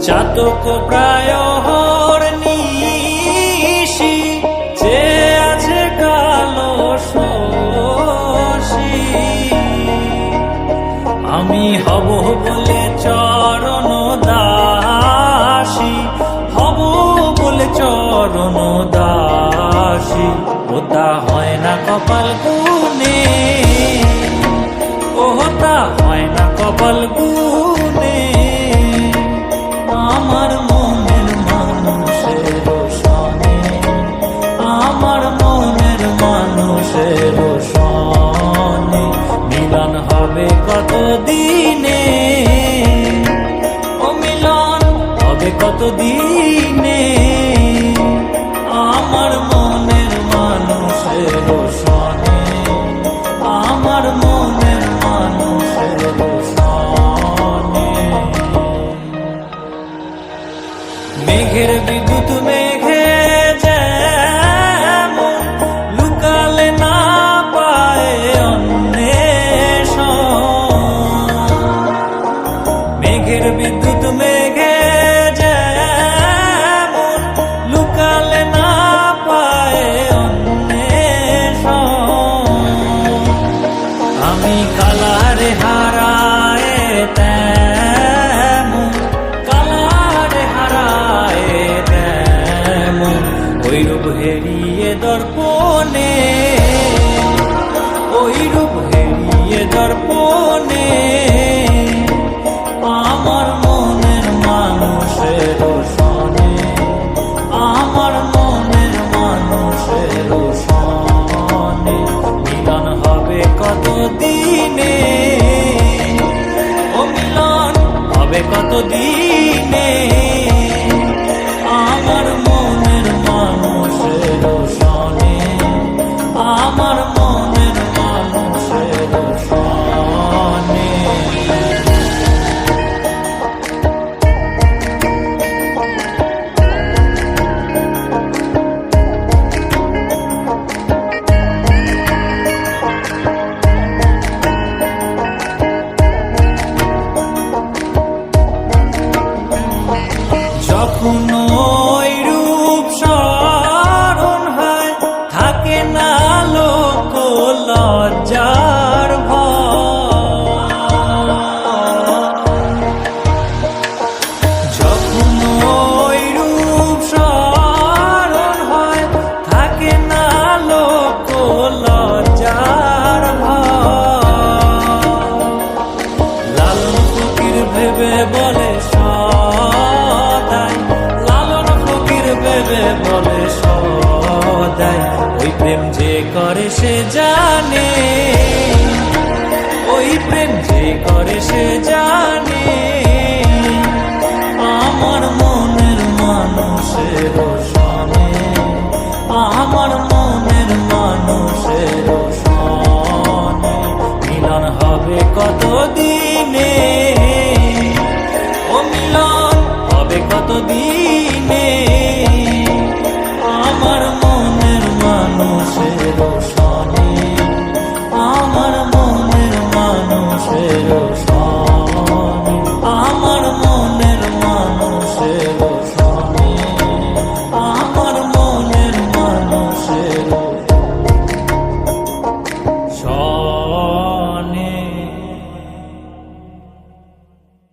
চাতক প্রায় নিশি যে আছে কালো শশী আমি হব বলে চরণ দাসী হব বলে চরণ দাসী ওটা হয় না কপাল গুনে ওটা হয় না কপাল গুনে আমার মনের মানুষের সনে আমার মনের মানুষের সনে মিলন হবে কত দিনে ও মিলন হবে কত দিনে আমার মনের মানুষের সনে আমার মনের মানুষের সনে মেঘের বিদ্যুৎ মেঘে যেমন লুকালে না পায় অন্বেষণ মেঘের বিদ্যুৎ মেঘে যেমন লুকালে না পায় অন্বেষণ আমি কালারে হারায় তেমন কালারে হারায় তেমন ওই রূপ হেরিয়ে দর্পণে ওই রূপ হেরিয়ে দর্পণে আমার মনের মানুষের সনে আমার মনের মানুষের সনে মিলন হবে কত দিনে ও মিলন হবে কত দিনে আমার মনের মানুষের সনে আমার মনের মানুষের সনে যখন ওই রূপ স্মরণ হয় থাকে না লোক লজ্জার ভয় যখন ওই রূপ স্মরণ হয় থাকে না লোক লজ্জার ভয় লালন ফকির ভেবে বলে বলে সদাই ওই প্রেম যে করে সে জানে ওই প্রেম যে করে সে জানে আমার মনের মানুষের সনে আমার মনের মানুষের সনে মিলন হবে কত দিনে ও মিলন হবে কত দিন